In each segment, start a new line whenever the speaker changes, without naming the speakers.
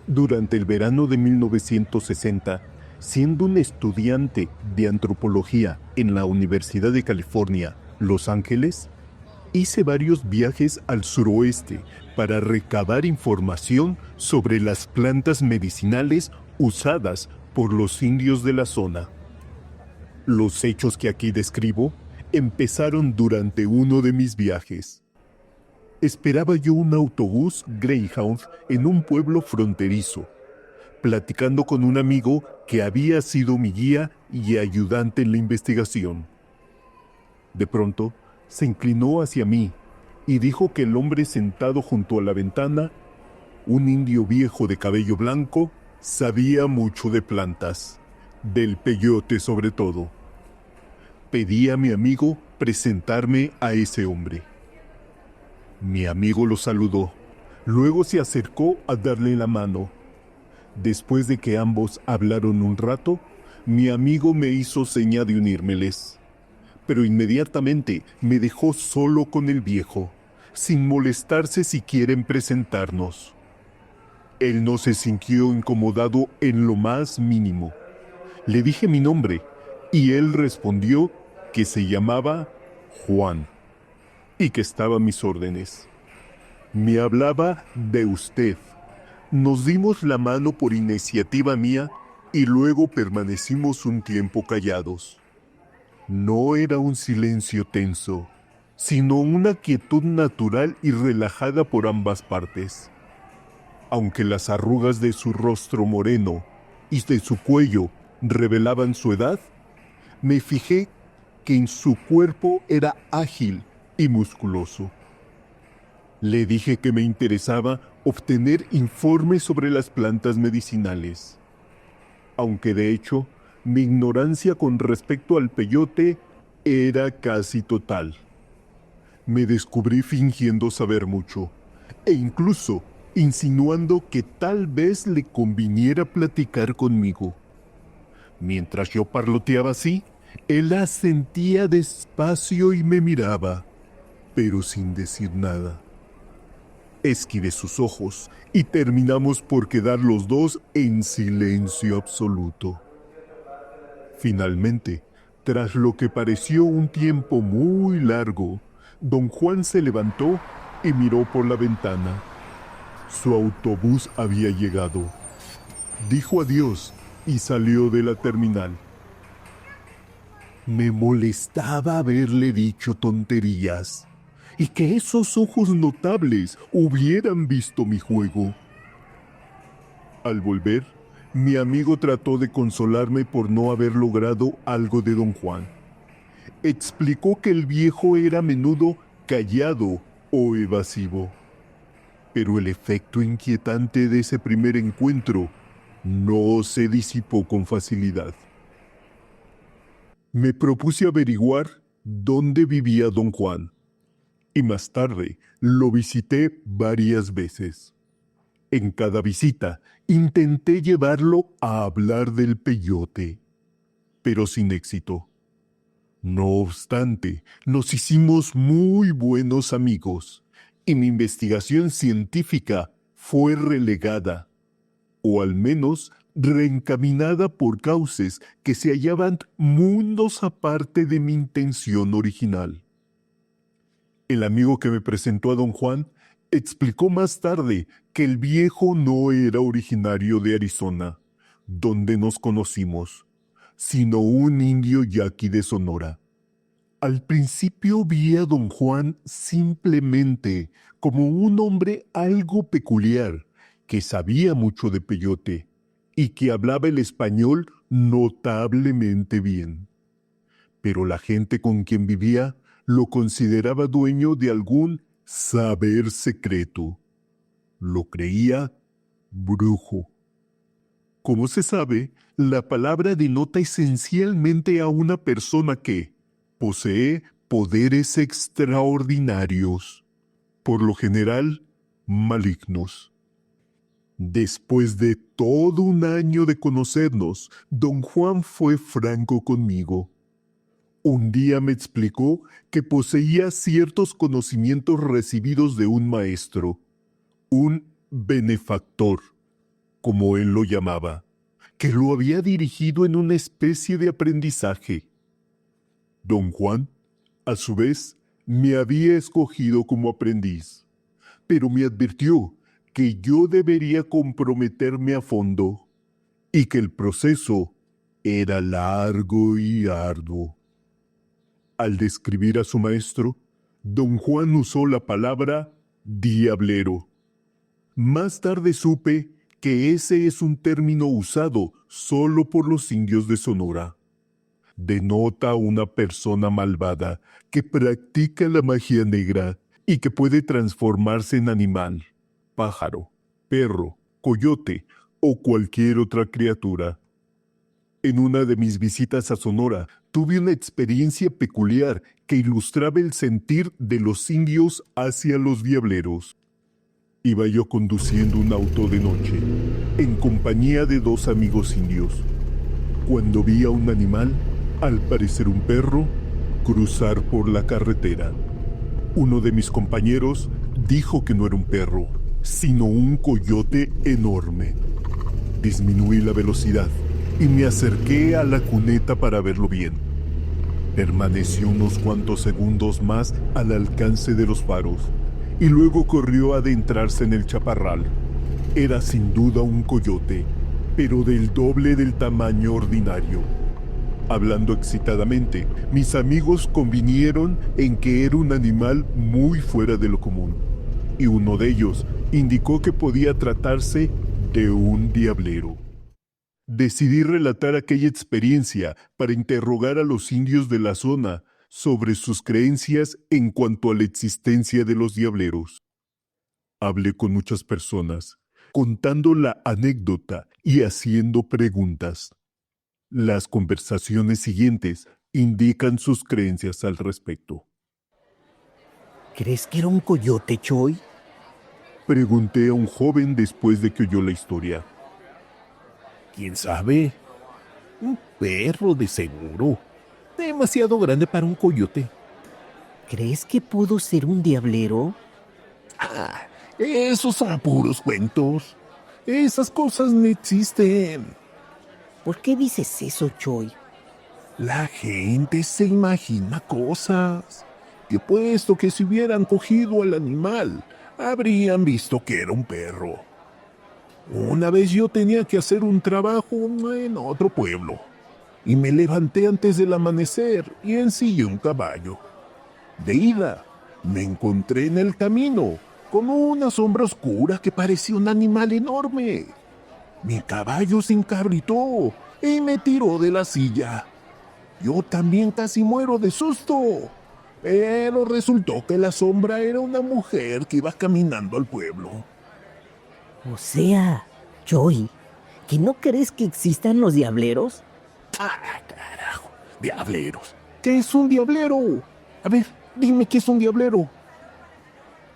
Durante el verano de 1960, siendo un estudiante de antropología en la Universidad de California, Los Ángeles, hice varios viajes al suroeste para recabar información sobre las plantas medicinales usadas por los indios de la zona. Los hechos que aquí describo empezaron durante uno de mis viajes. Esperaba yo un autobús Greyhound en un pueblo fronterizo, platicando con un amigo que había sido mi guía y ayudante en la investigación. De pronto, se inclinó hacia mí y dijo que el hombre sentado junto a la ventana, un indio viejo de cabello blanco, sabía mucho de plantas, del peyote sobre todo. Pedí a mi amigo presentarme a ese hombre. Mi amigo lo saludó. Luego se acercó a darle la mano. Después de que ambos hablaron un rato, mi amigo me hizo seña de unírmeles. Pero inmediatamente me dejó solo con el viejo, sin molestarse siquiera en presentarnos. Él no se sintió incomodado en lo más mínimo. Le dije mi nombre y él respondió que se llamaba Juan y que estaba a mis órdenes. Me hablaba de usted. Nos dimos la mano por iniciativa mía y luego permanecimos un tiempo callados. No era un silencio tenso, sino una quietud natural y relajada por ambas partes. Aunque las arrugas de su rostro moreno y de su cuello revelaban su edad, me fijé que en su cuerpo era ágil y musculoso. Le dije que me interesaba obtener informes sobre las plantas medicinales, aunque de hecho mi ignorancia con respecto al peyote era casi total. Me descubrí fingiendo saber mucho, e incluso insinuando que tal vez le conviniera platicar conmigo. Mientras yo parloteaba así, él asentía despacio y me miraba, pero sin decir nada. Esquivé sus ojos y terminamos por quedar los dos en silencio absoluto. Finalmente, tras lo que pareció un tiempo muy largo, don Juan se levantó y miró por la ventana. Su autobús había llegado. Dijo adiós y salió de la terminal. Me molestaba haberle dicho tonterías y que esos ojos notables hubieran visto mi juego. Al volver, mi amigo trató de consolarme por no haber logrado algo de don Juan. Explicó que el viejo era a menudo callado o evasivo. Pero el efecto inquietante de ese primer encuentro no se disipó con facilidad. Me propuse averiguar dónde vivía don Juan, y más tarde lo visité varias veces. En cada visita intenté llevarlo a hablar del peyote, pero sin éxito. No obstante, nos hicimos muy buenos amigos y mi investigación científica fue relegada, o al menos reencaminada por cauces que se hallaban mundos aparte de mi intención original. El amigo que me presentó a don Juan explicó más tarde que el viejo no era originario de Arizona, donde nos conocimos, sino un indio yaqui de Sonora. Al principio vi a don Juan simplemente como un hombre algo peculiar, que sabía mucho de peyote y que hablaba el español notablemente bien. Pero la gente con quien vivía lo consideraba dueño de algún saber secreto. Lo creía brujo. Como se sabe, la palabra denota esencialmente a una persona que posee poderes extraordinarios, por lo general malignos. Después de todo un año de conocernos, don Juan fue franco conmigo. Un día me explicó que poseía ciertos conocimientos recibidos de un maestro, un benefactor, como él lo llamaba, que lo había dirigido en una especie de aprendizaje. Don Juan, a su vez, me había escogido como aprendiz, pero me advirtió que yo debería comprometerme a fondo y que el proceso era largo y arduo. Al describir a su maestro, don Juan usó la palabra diablero. Más tarde supe que ese es un término usado solo por los indios de Sonora. Denota a una persona malvada que practica la magia negra y que puede transformarse en animal, pájaro, perro, coyote o cualquier otra criatura. En una de mis visitas a Sonora, tuve una experiencia peculiar que ilustraba el sentir de los indios hacia los diableros. Iba yo conduciendo un auto de noche, en compañía de 2 amigos indios, cuando vi a un animal, al parecer un perro, cruzar por la carretera. Uno de mis compañeros dijo que no era un perro, sino un coyote enorme. Disminuí la velocidad y me acerqué a la cuneta para verlo bien. Permaneció unos cuantos segundos más al alcance de los faros y luego corrió a adentrarse en el chaparral. Era sin duda un coyote, pero del doble del tamaño ordinario. Hablando excitadamente, mis amigos convinieron en que era un animal muy fuera de lo común, y uno de ellos indicó que podía tratarse de un diablero. Decidí relatar aquella experiencia para interrogar a los indios de la zona sobre sus creencias en cuanto a la existencia de los diableros. Hablé con muchas personas, contando la anécdota y haciendo preguntas. Las conversaciones siguientes indican sus creencias al respecto.
¿Crees que era un coyote, Choy?
Pregunté a un joven después de que oyó la historia.
¿Quién sabe? Un perro de seguro. Demasiado grande para un coyote.
¿Crees que pudo ser un diablero?
Ah, esos son puros cuentos. Esas cosas no existen.
¿Por qué dices eso, Choy?
La gente se imagina cosas. Y puesto que si hubieran cogido al animal, habrían visto que era un perro. Una vez yo tenía que hacer un trabajo en otro pueblo, y me levanté antes del amanecer y ensillé un caballo. De ida, me encontré en el camino con una sombra oscura que parecía un animal enorme. Mi caballo se encabritó y me tiró de la silla. Yo también casi muero de susto, pero resultó que la sombra era una mujer que iba caminando al pueblo.
O sea, Choy, ¿que no crees que existan los diableros?
¡Ah, carajo! ¡Diableros! ¿Qué es un diablero? A ver, dime qué es un diablero.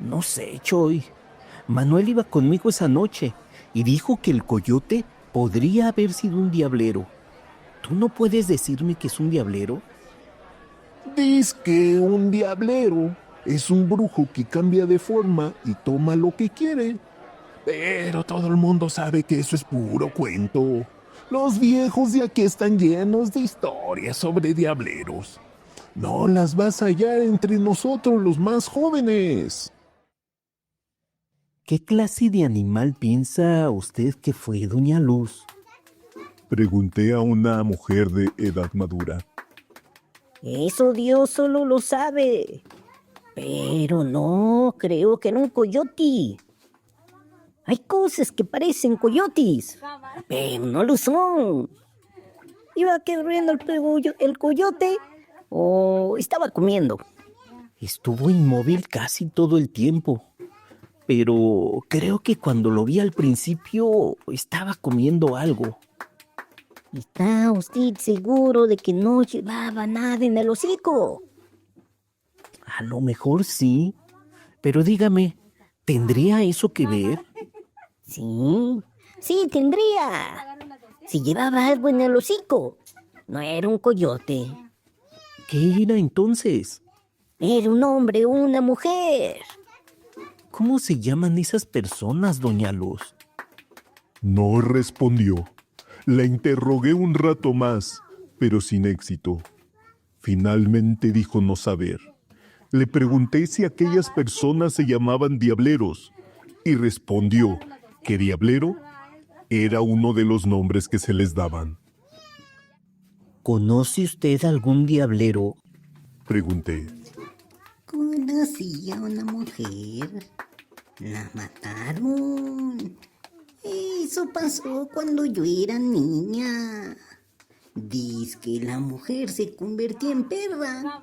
No sé, Choy. Manuel iba conmigo esa noche y dijo que el coyote podría haber sido un diablero. ¿Tú no puedes decirme que es un diablero?
Dice que un diablero es un brujo que cambia de forma y toma lo que quiere. Pero todo el mundo sabe que eso es puro cuento. Los viejos de aquí están llenos de historias sobre diableros. No las vas a hallar entre nosotros los más jóvenes.
¿Qué clase de animal piensa usted que fue, doña Luz?
Pregunté a una mujer de edad madura.
Eso Dios solo lo sabe. Pero no, creo que era un coyote. Hay cosas que parecen coyotes, pero no lo son. ¿Iba corriendo el coyote o estaba comiendo?
Estuvo inmóvil casi todo el tiempo, pero creo que cuando lo vi al principio estaba comiendo algo.
¿Está usted seguro de que no llevaba nada en el hocico?
A lo mejor sí, pero dígame, ¿tendría eso que ver?
Sí, tendría. Si llevaba algo en el hocico, no era un coyote.
¿Qué era entonces?
Era un hombre o una mujer.
¿Cómo se llaman esas personas, doña Luz?
No respondió. La interrogué un rato más, pero sin éxito. Finalmente dijo no saber. Le pregunté si aquellas personas se llamaban diableros y respondió que diablero era uno de los nombres que se les daban.
¿Conoce usted algún diablero?
Pregunté.
Conocí a una mujer. La mataron. Eso pasó cuando yo era niña. Dice que la mujer se convertía en perra.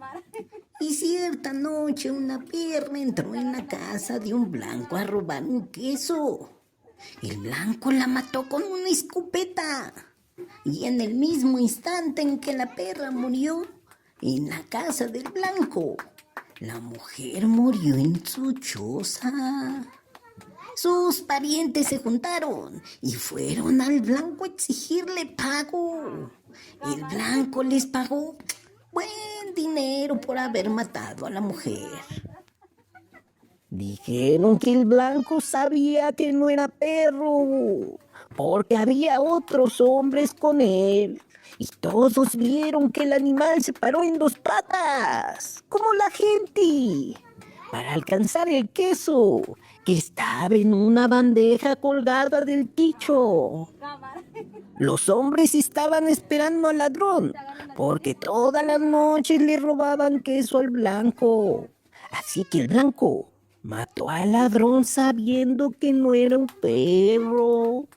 Y cierta noche una perra entró en la casa de un blanco a robar un queso. El blanco la mató con una escopeta. Y en el mismo instante en que la perra murió, en la casa del blanco, la mujer murió en su choza. Sus parientes se juntaron y fueron al blanco a exigirle pago. El blanco les pagó buen dinero por haber matado a la mujer. Dijeron que el blanco sabía que no era perro, porque había otros hombres con él. Y todos vieron que el animal se paró en dos patas, como la gente, para alcanzar el queso, que estaba en una bandeja colgada del techo. Los hombres estaban esperando al ladrón, porque todas las noches le robaban queso al blanco. Así que el blanco mató al ladrón sabiendo que no era un perro.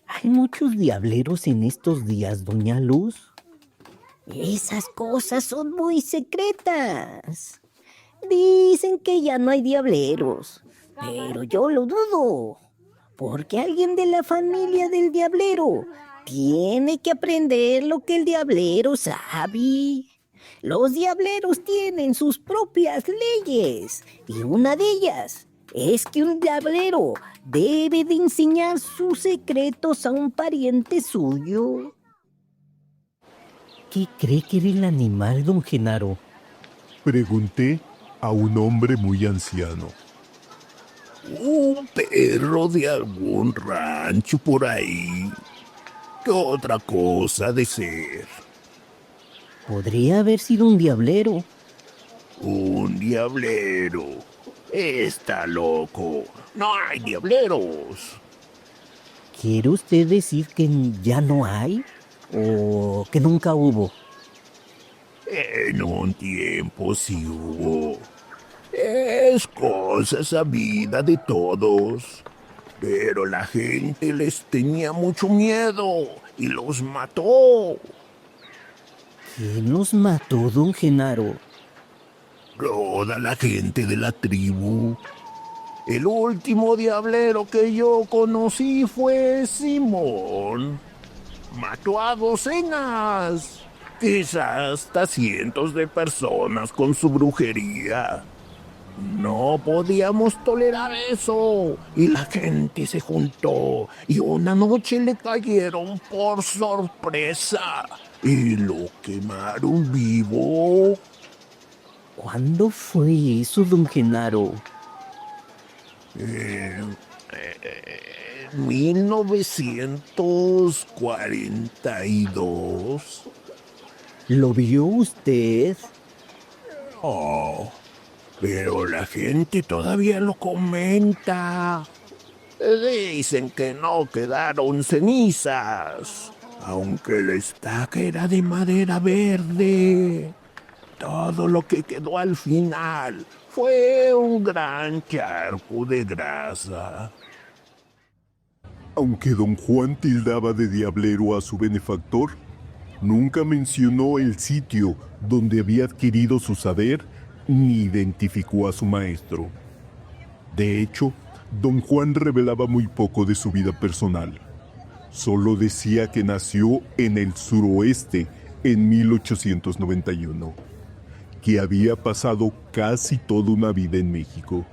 ¿Hay muchos diableros en estos días, doña Luz? Esas cosas son muy secretas. Dicen que ya no hay diableros, pero yo lo dudo, porque alguien de la familia del diablero tiene que aprender lo que el diablero sabe. Los diableros tienen sus propias leyes, y una de ellas es que un diablero debe de enseñar sus secretos a un pariente suyo.
¿Qué cree que era el animal, don Genaro?
Pregunté a un hombre muy anciano.
Un perro de algún rancho por ahí. ¿Qué otra cosa ha de ser?
Podría haber sido un diablero.
Un diablero. Está loco. No hay diableros.
¿Quiere usted decir que ya no hay? ¿O que nunca hubo?
En un tiempo sí hubo. Es cosa sabida de todos. Pero la gente les tenía mucho miedo y los mató.
¿Quién los mató, don Genaro?
Toda la gente de la tribu. El último diablero que yo conocí fue Simón. Mató a docenas, quizás hasta cientos de personas con su brujería. No podíamos tolerar eso y la gente se juntó y una noche le cayeron por sorpresa y lo quemaron vivo.
¿Cuándo fue eso, don Genaro?
1942.
¿Lo vio usted?
Oh, pero la gente todavía lo comenta. Dicen que no quedaron cenizas, aunque la estaca era de madera verde. Todo lo que quedó al final fue un gran charco de grasa.
Aunque don Juan tildaba de diablero a su benefactor, nunca mencionó el sitio donde había adquirido su saber ni identificó a su maestro. De hecho, don Juan revelaba muy poco de su vida personal. Solo decía que nació en el suroeste en 1891, que había pasado casi toda una vida en México,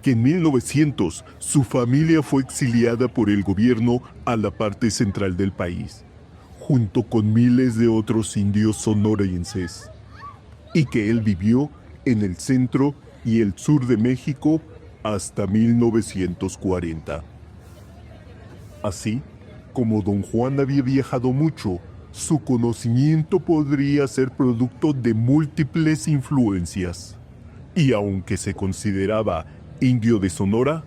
que en 1900 su familia fue exiliada por el gobierno a la parte central del país, junto con miles de otros indios sonorenses, y que él vivió en el centro y el sur de México hasta 1940. Así, como don Juan había viajado mucho, su conocimiento podría ser producto de múltiples influencias. Y aunque se consideraba indio de Sonora,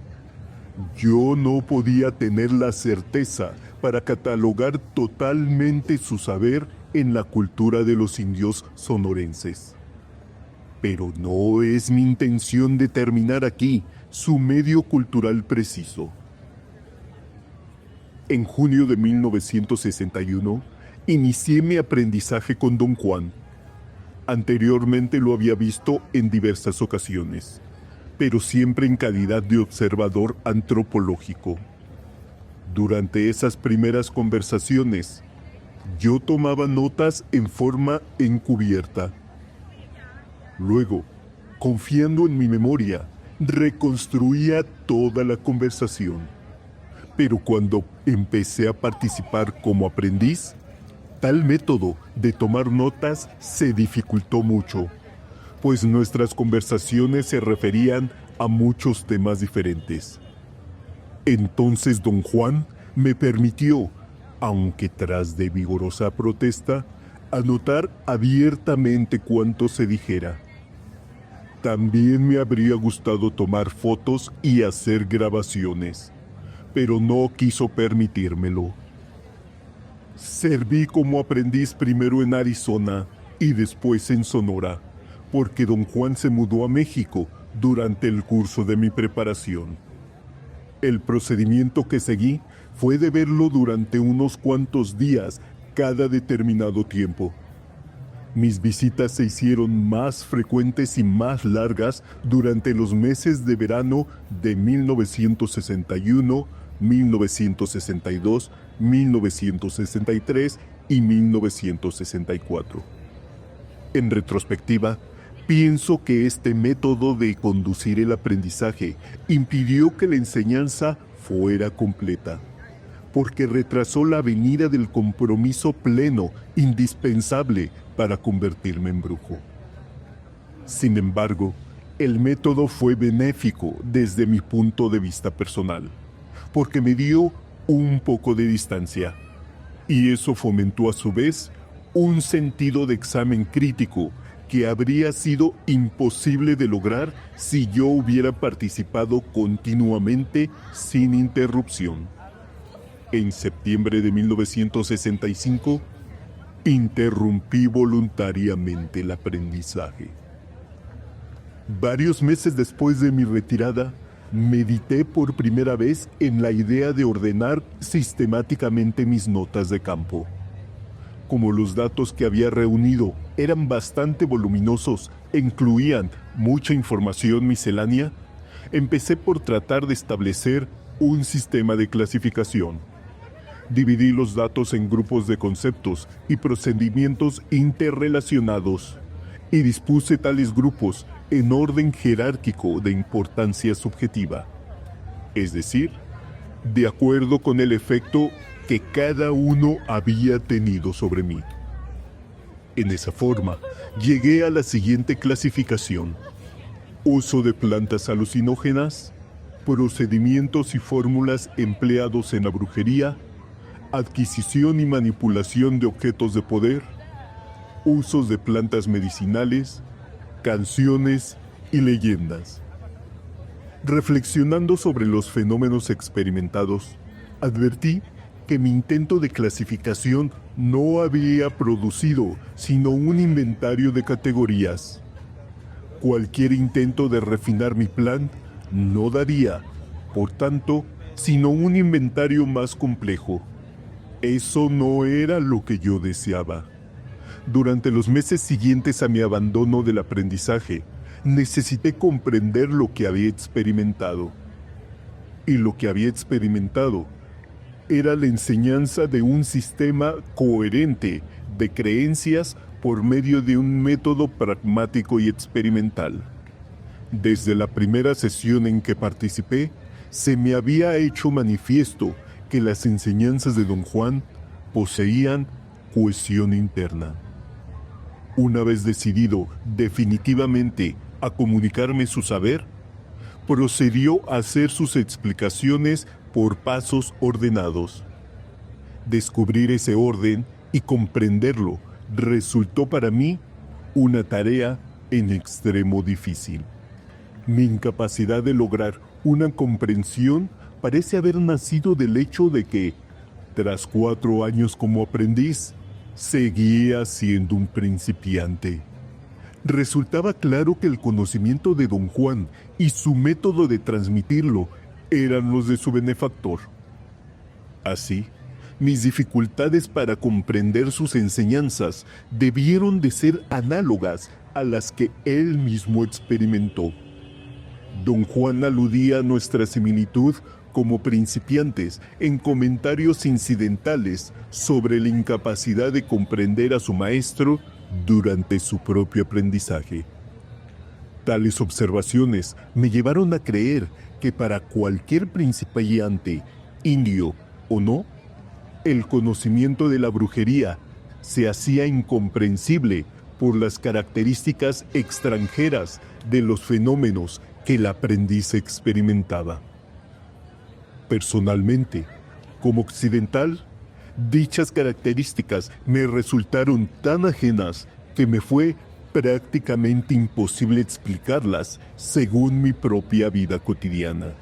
yo no podía tener la certeza para catalogar totalmente su saber en la cultura de los indios sonorenses. Pero no es mi intención determinar aquí su medio cultural preciso. En junio de 1961, inicié mi aprendizaje con don Juan. Anteriormente lo había visto en diversas ocasiones, pero siempre en calidad de observador antropológico. Durante esas primeras conversaciones, yo tomaba notas en forma encubierta. Luego, confiando en mi memoria, reconstruía toda la conversación. Pero cuando empecé a participar como aprendiz, tal método de tomar notas se dificultó mucho, pues nuestras conversaciones se referían a muchos temas diferentes. Entonces don Juan me permitió, aunque tras de vigorosa protesta, anotar abiertamente cuanto se dijera. También me habría gustado tomar fotos y hacer grabaciones, pero no quiso permitírmelo. Serví como aprendiz primero en Arizona y después en Sonora, porque don Juan se mudó a México durante el curso de mi preparación. El procedimiento que seguí fue de verlo durante unos cuantos días cada determinado tiempo. Mis visitas se hicieron más frecuentes y más largas durante los meses de verano de 1961, 1962, 1963 y 1964. En retrospectiva, pienso que este método de conducir el aprendizaje impidió que la enseñanza fuera completa, porque retrasó la venida del compromiso pleno indispensable para convertirme en brujo. Sin embargo, el método fue benéfico desde mi punto de vista personal, porque me dio un poco de distancia, y eso fomentó a su vez un sentido de examen crítico que habría sido imposible de lograr si yo hubiera participado continuamente sin interrupción. En septiembre de 1965, interrumpí voluntariamente el aprendizaje. Varios meses después de mi retirada, medité por primera vez en la idea de ordenar sistemáticamente mis notas de campo. Como los datos que había reunido eran bastante voluminosos e incluían mucha información miscelánea, empecé por tratar de establecer un sistema de clasificación. Dividí los datos en grupos de conceptos y procedimientos interrelacionados y dispuse tales grupos en orden jerárquico de importancia subjetiva, es decir, de acuerdo con el efecto que cada uno había tenido sobre mí. En esa forma, llegué a la siguiente clasificación: uso de plantas alucinógenas, procedimientos y fórmulas empleados en la brujería, adquisición y manipulación de objetos de poder, usos de plantas medicinales, canciones y leyendas. Reflexionando sobre los fenómenos experimentados, advertí que mi intento de clasificación no había producido sino un inventario de categorías. Cualquier intento de refinar mi plan no daría, por tanto, sino un inventario más complejo. Eso no era lo que yo deseaba. Durante los meses siguientes a mi abandono del aprendizaje, necesité comprender lo que había experimentado. Y lo que había experimentado era la enseñanza de un sistema coherente de creencias por medio de un método pragmático y experimental. Desde la primera sesión en que participé, se me había hecho manifiesto que las enseñanzas de don Juan poseían cohesión interna. Una vez decidido definitivamente a comunicarme su saber, procedió a hacer sus explicaciones por pasos ordenados. Descubrir ese orden y comprenderlo resultó para mí una tarea en extremo difícil. Mi incapacidad de lograr una comprensión parece haber nacido del hecho de que, tras 4 años como aprendiz, seguía siendo un principiante. Resultaba claro que el conocimiento de don Juan y su método de transmitirlo eran los de su benefactor. Así, mis dificultades para comprender sus enseñanzas debieron de ser análogas a las que él mismo experimentó. Don Juan aludía a nuestra similitud como principiantes en comentarios incidentales sobre la incapacidad de comprender a su maestro durante su propio aprendizaje. Tales observaciones me llevaron a creer que para cualquier principiante, indio o no, el conocimiento de la brujería se hacía incomprensible por las características extranjeras de los fenómenos que el aprendiz experimentaba. Personalmente, como occidental, dichas características me resultaron tan ajenas que me fue prácticamente imposible explicarlas según mi propia vida cotidiana.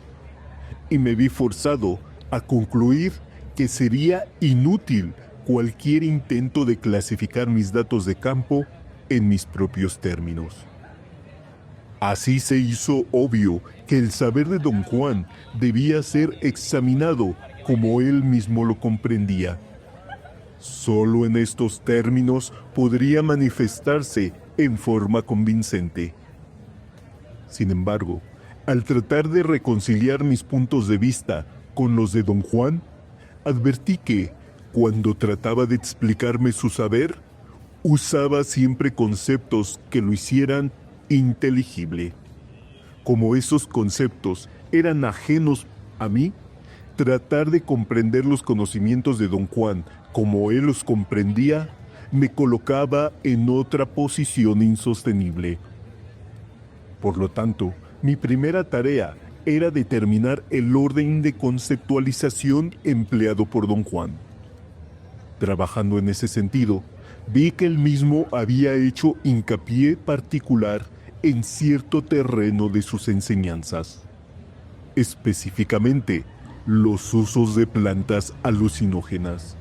Y me vi forzado a concluir que sería inútil cualquier intento de clasificar mis datos de campo en mis propios términos. Así se hizo obvio que el saber de don Juan debía ser examinado como él mismo lo comprendía. Solo en estos términos podría manifestarse en forma convincente. Sin embargo, al tratar de reconciliar mis puntos de vista con los de don Juan, advertí que, cuando trataba de explicarme su saber, usaba siempre conceptos que lo hicieran inteligible. Como esos conceptos eran ajenos a mí, tratar de comprender los conocimientos de don Juan como él los comprendía, me colocaba en otra posición insostenible. Por lo tanto, mi primera tarea era determinar el orden de conceptualización empleado por don Juan. Trabajando en ese sentido, vi que él mismo había hecho hincapié particular en cierto terreno de sus enseñanzas, específicamente los usos de plantas alucinógenas.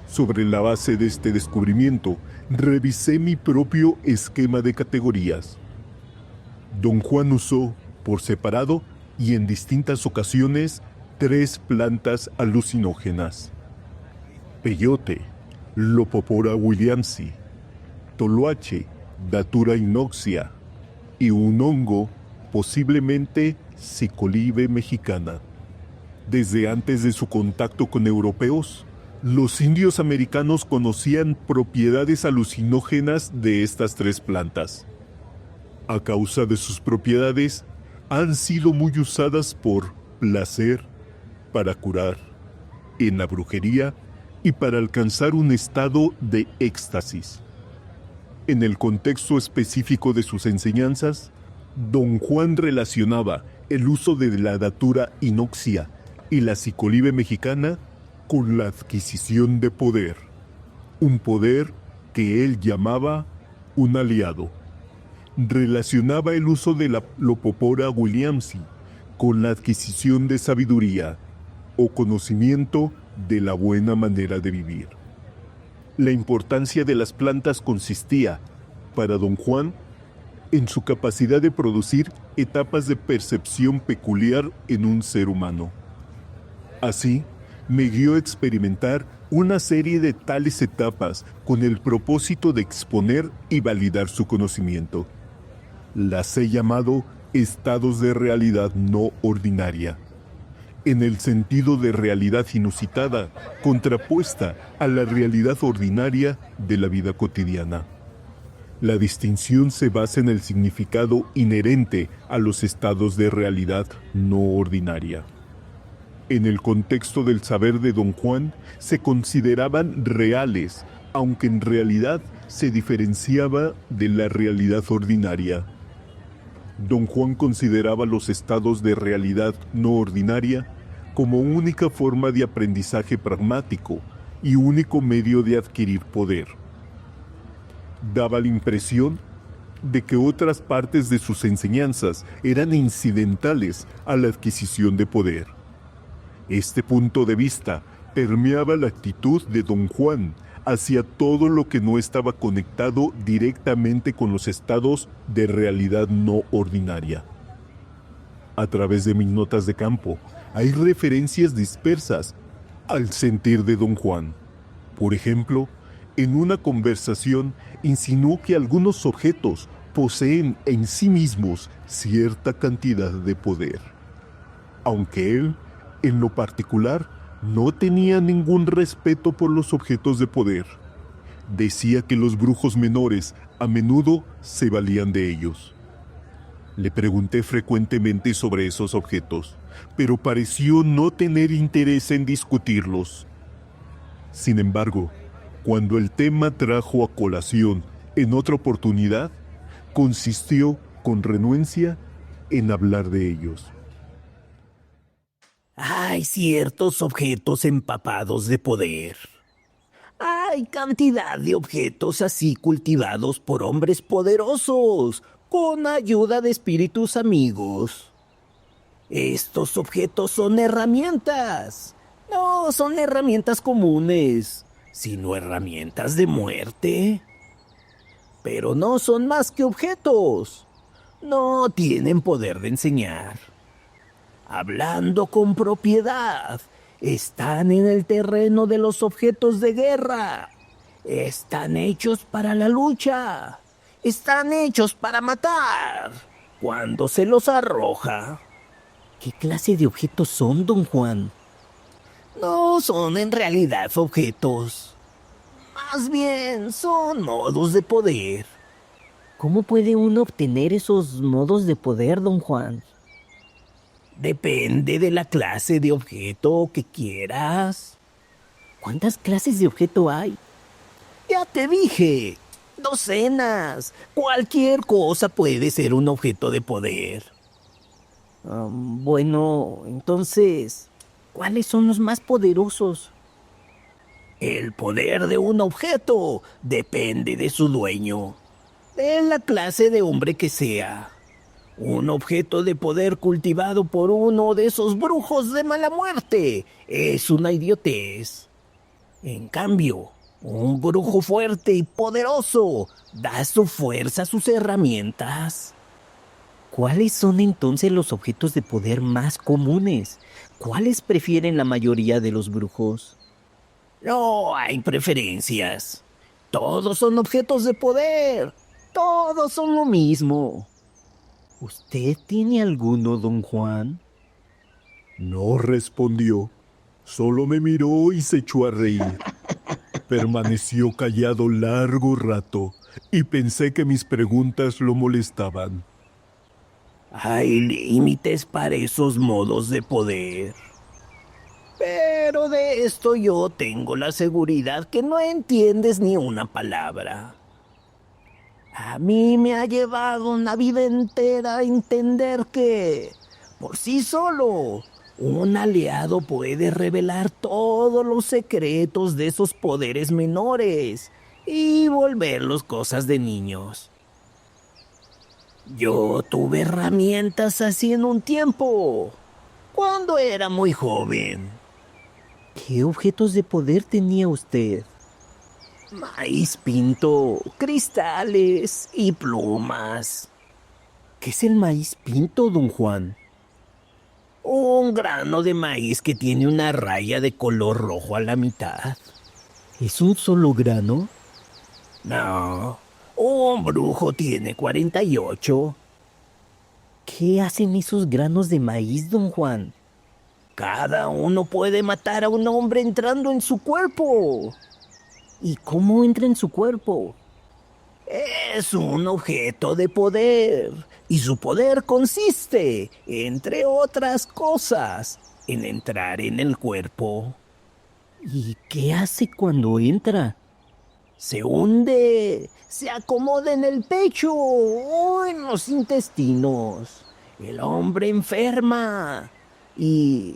Sobre la base de este descubrimiento, revisé mi propio esquema de categorías. Don Juan usó, por separado y en distintas ocasiones, 3 plantas alucinógenas: peyote, Lopopora williamsi, toloache, Datura inoxia, y un hongo, posiblemente Cicolibe mexicana. Desde antes de su contacto con europeos, los indios americanos conocían propiedades alucinógenas de estas 3 plantas. A causa de sus propiedades, han sido muy usadas por placer, para curar, en la brujería y para alcanzar un estado de éxtasis. En el contexto específico de sus enseñanzas, don Juan relacionaba el uso de la Datura inoxia y la Cicolibe mexicana con la adquisición de poder, un poder que él llamaba un aliado. Relacionaba el uso de la Lopopora williamsi con la adquisición de sabiduría o conocimiento de la buena manera de vivir. La importancia de las plantas consistía, para don Juan, en su capacidad de producir etapas de percepción peculiar en un ser humano. Así, me guió a experimentar una serie de tales etapas con el propósito de exponer y validar su conocimiento. Las he llamado estados de realidad no ordinaria, en el sentido de realidad inusitada, contrapuesta a la realidad ordinaria de la vida cotidiana. La distinción se basa en el significado inherente a los estados de realidad no ordinaria. En el contexto del saber de don Juan, se consideraban reales, aunque en realidad se diferenciaba de la realidad ordinaria. Don Juan consideraba los estados de realidad no ordinaria como única forma de aprendizaje pragmático y único medio de adquirir poder. Daba la impresión de que otras partes de sus enseñanzas eran incidentales a la adquisición de poder. Este punto de vista permeaba la actitud de don Juan hacia todo lo que no estaba conectado directamente con los estados de realidad no ordinaria. A través de mis notas de campo hay referencias dispersas al sentir de don Juan. Por ejemplo, en una conversación insinuó que algunos objetos poseen en sí mismos cierta cantidad de poder, aunque él, en lo particular, no tenía ningún respeto por los objetos de poder. Decía que los brujos menores a menudo se valían de ellos. Le pregunté frecuentemente sobre esos objetos, pero pareció no tener interés en discutirlos. Sin embargo, cuando el tema trajo a colación en otra oportunidad, consistió con renuencia en hablar de ellos.
Hay ciertos objetos empapados de poder. Hay cantidad de objetos así cultivados por hombres poderosos, con ayuda de espíritus amigos. Estos objetos son herramientas. No son herramientas comunes, sino herramientas de muerte. Pero no son más que objetos. No tienen poder de enseñar. Hablando con propiedad, están en el terreno de los objetos de guerra. Están hechos para la lucha. Están hechos para matar. Cuando se los arroja.
¿Qué clase de objetos son, don Juan?
No son en realidad objetos. Más bien son modos de poder.
¿Cómo puede uno obtener esos modos de poder, don Juan?
Depende de la clase de objeto que quieras.
¿Cuántas clases de objeto hay?
Ya te dije, docenas. Cualquier cosa puede ser un objeto de poder.
Bueno, entonces, ¿cuáles son los más poderosos?
El poder de un objeto depende de su dueño, de la clase de hombre que sea. Un objeto de poder cultivado por uno de esos brujos de mala muerte es una idiotez. En cambio, un brujo fuerte y poderoso da su fuerza a sus herramientas.
¿Cuáles son entonces los objetos de poder más comunes? ¿Cuáles prefieren la mayoría de los brujos?
No hay preferencias. Todos son objetos de poder. Todos son lo mismo.
¿Usted tiene alguno, don Juan?
No respondió, solo me miró y se echó a reír. Permaneció callado largo rato y pensé que mis preguntas lo molestaban.
Hay límites para esos modos de poder. Pero de esto yo tengo la seguridad que no entiendes ni una palabra. A mí me ha llevado una vida entera a entender que, por sí solo, un aliado puede revelar todos los secretos de esos poderes menores y volverlos cosas de niños. Yo tuve herramientas así en un tiempo, cuando era muy joven.
¿Qué objetos de poder tenía usted?
Maíz pinto, cristales y plumas.
¿Qué es el maíz pinto, don Juan?
Un grano de maíz que tiene una raya de color rojo a la mitad.
¿Es un solo grano?
No, un brujo tiene 48.
¿Qué hacen esos granos de maíz, don Juan?
Cada uno puede matar a un hombre entrando en su cuerpo.
¿Y cómo entra en su cuerpo?
Es un objeto de poder, y su poder consiste, entre otras cosas, en entrar en el cuerpo.
¿Y qué hace cuando entra?
Se hunde, se acomoda en el pecho o en los intestinos. El hombre enferma y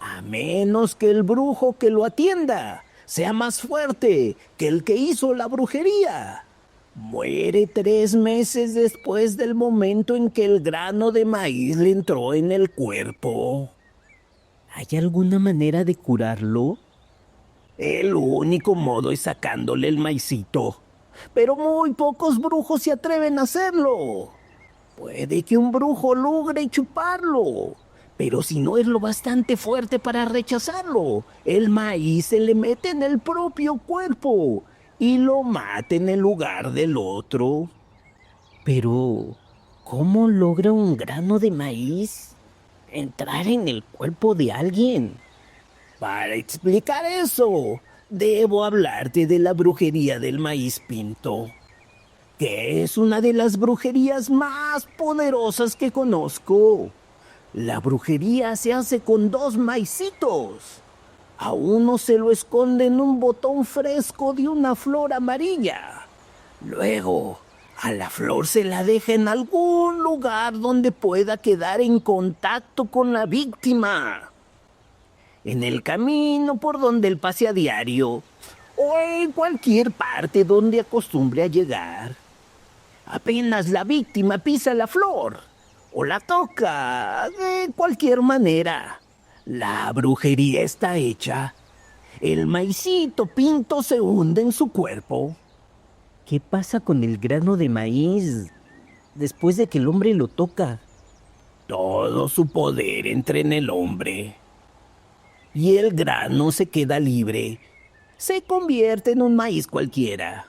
A menos que el brujo que lo atienda sea más fuerte que el que hizo la brujería. Muere 3 meses después del momento en que el grano de maíz le entró en el cuerpo. ¿Hay alguna manera de curarlo? El único modo es sacándole el maicito. Pero muy pocos brujos se atreven a hacerlo. Puede que un brujo logre chuparlo, pero si no es lo bastante fuerte para rechazarlo, el maíz se le mete en el propio cuerpo y lo mata en el lugar del otro.
Pero, ¿cómo logra un grano de maíz entrar en el cuerpo de alguien?
Para explicar eso, debo hablarte de la brujería del maíz pinto, que es una de las brujerías más poderosas que conozco. La brujería se hace con 2 maicitos. A uno se lo esconde en un botón fresco de una flor amarilla. Luego, a la flor se la deja en algún lugar donde pueda quedar en contacto con la víctima. En el camino por donde él pase a diario, o en cualquier parte donde acostumbre a llegar. Apenas la víctima pisa la flor o la toca de cualquier manera, la brujería está hecha. El maicito pinto se hunde en su cuerpo.
¿Qué pasa con el grano de maíz después de que el hombre lo toca?
Todo su poder entra en el hombre y el grano se queda libre. Se convierte en un maíz cualquiera.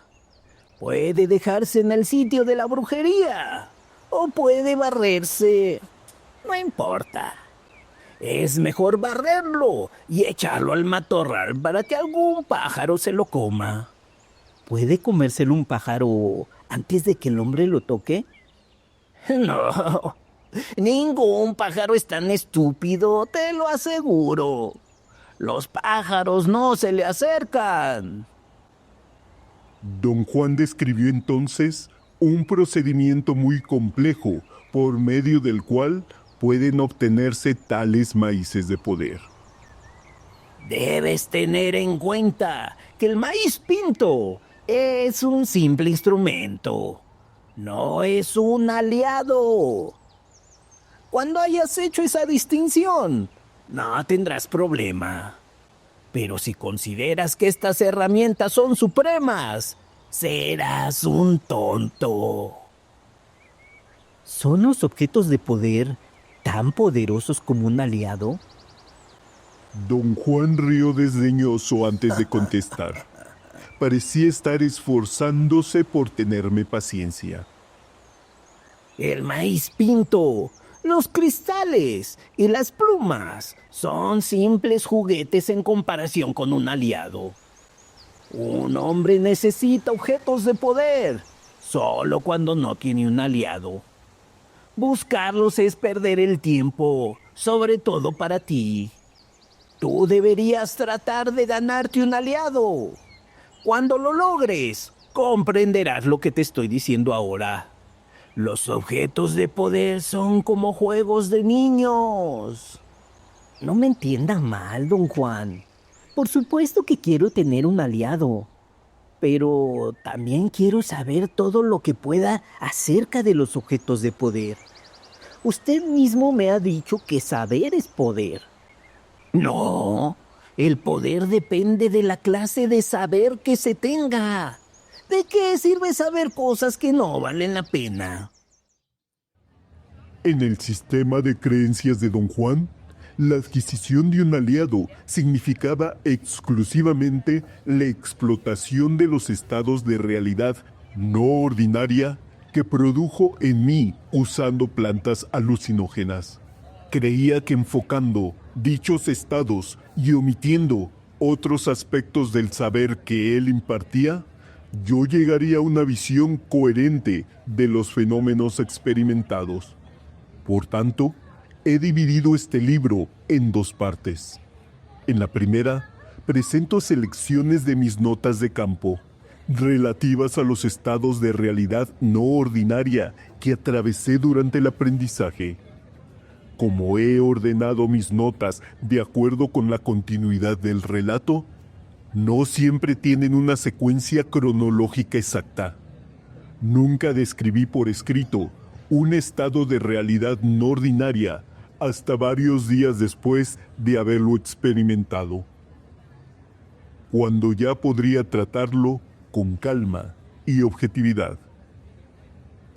Puede dejarse en el sitio de la brujería o puede barrerse. No importa. Es mejor barrerlo y echarlo al matorral para que algún pájaro se lo coma.
¿Puede comérselo un pájaro antes de que el hombre lo toque?
No, ningún pájaro es tan estúpido, te lo aseguro. Los pájaros no se le acercan.
Don Juan describió entonces un procedimiento muy complejo por medio del cual pueden obtenerse tales maíces de poder.
Debes tener en cuenta que el maíz pinto es un simple instrumento, no es un aliado. Cuando hayas hecho esa distinción, no tendrás problema. Pero si consideras que estas herramientas son supremas, serás un tonto.
¿Son los objetos de poder tan poderosos como un aliado?
Don Juan rió desdeñoso antes de contestar. Parecía estar esforzándose por tenerme paciencia.
El maíz pinto, los cristales y las plumas son simples juguetes en comparación con un aliado. Un hombre necesita objetos de poder solo cuando no tiene un aliado. Buscarlos es perder el tiempo, sobre todo para ti. Tú deberías tratar de ganarte un aliado. Cuando lo logres, comprenderás lo que te estoy diciendo ahora. Los objetos de poder son como juegos de niños.
No me entienda mal, don Juan. Por supuesto que quiero tener un aliado, pero también quiero saber todo lo que pueda acerca de los objetos de poder. Usted mismo me ha dicho que saber es poder.
No, el poder depende de la clase de saber que se tenga. ¿De qué sirve saber cosas que no valen la pena?
En el sistema de creencias de Don Juan, la adquisición de un aliado significaba exclusivamente la explotación de los estados de realidad no ordinaria que produjo en mí usando plantas alucinógenas. Creía que enfocando dichos estados y omitiendo otros aspectos del saber que él impartía, yo llegaría a una visión coherente de los fenómenos experimentados. Por tanto, he dividido este libro en 2 partes. En la primera, presento selecciones de mis notas de campo, relativas a los estados de realidad no ordinaria que atravesé durante el aprendizaje. Como he ordenado mis notas de acuerdo con la continuidad del relato, no siempre tienen una secuencia cronológica exacta. Nunca describí por escrito un estado de realidad no ordinaria hasta varios días después de haberlo experimentado, cuando ya podría tratarlo con calma y objetividad.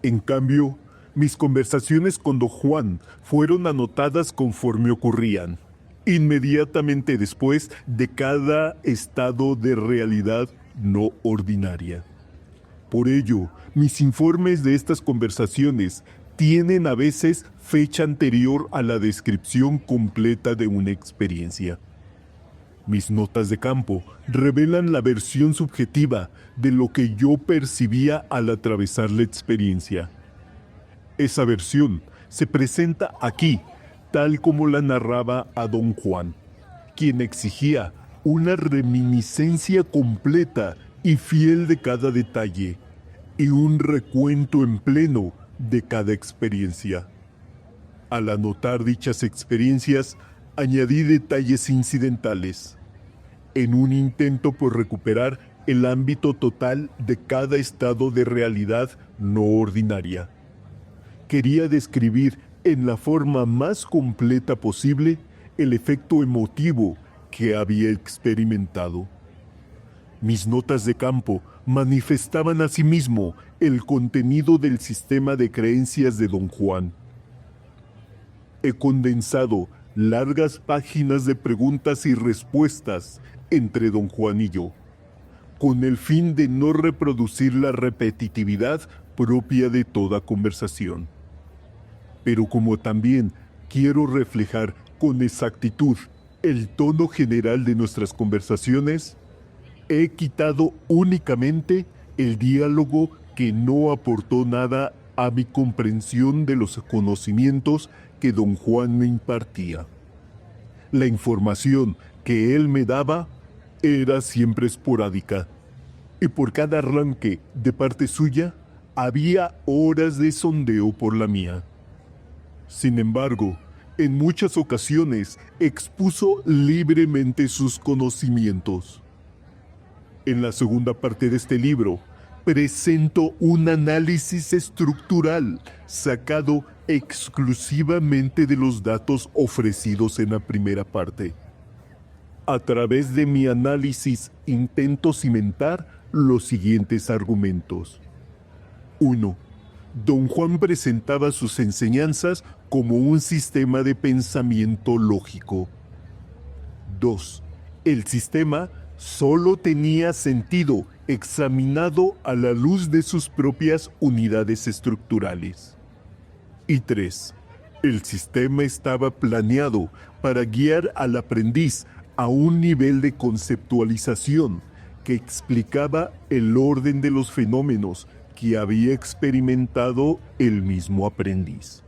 En cambio, mis conversaciones con don Juan fueron anotadas conforme ocurrían, inmediatamente después de cada estado de realidad no ordinaria. Por ello, mis informes de estas conversaciones tienen a veces fecha anterior a la descripción completa de una experiencia. Mis notas de campo revelan la versión subjetiva de lo que yo percibía al atravesar la experiencia. Esa versión se presenta aquí, tal como la narraba a don Juan, quien exigía una reminiscencia completa y fiel de cada detalle, y un recuento en pleno de cada experiencia. Al anotar dichas experiencias, añadí detalles incidentales, en un intento por recuperar el ámbito total de cada estado de realidad no ordinaria. Quería describir en la forma más completa posible el efecto emotivo que había experimentado. Mis notas de campo manifestaban asimismo el contenido del sistema de creencias de don Juan. He condensado largas páginas de preguntas y respuestas entre don Juan y yo, con el fin de no reproducir la repetitividad propia de toda conversación. Pero como también quiero reflejar con exactitud el tono general de nuestras conversaciones, he quitado únicamente el diálogo que no aportó nada a mi comprensión de los conocimientos que don Juan me impartía. La información que él me daba era siempre esporádica, y por cada arranque de parte suya había horas de sondeo por la mía. Sin embargo, en muchas ocasiones expuso libremente sus conocimientos. En la segunda parte de este libro, presento un análisis estructural sacado exclusivamente de los datos ofrecidos en la primera parte. A través de mi análisis intento cimentar los siguientes argumentos. 1. Don Juan presentaba sus enseñanzas como un sistema de pensamiento lógico. 2. El sistema solo tenía sentido examinado a la luz de sus propias unidades estructurales. Y 3. El sistema estaba planeado para guiar al aprendiz a un nivel de conceptualización que explicaba el orden de los fenómenos que había experimentado el mismo aprendiz.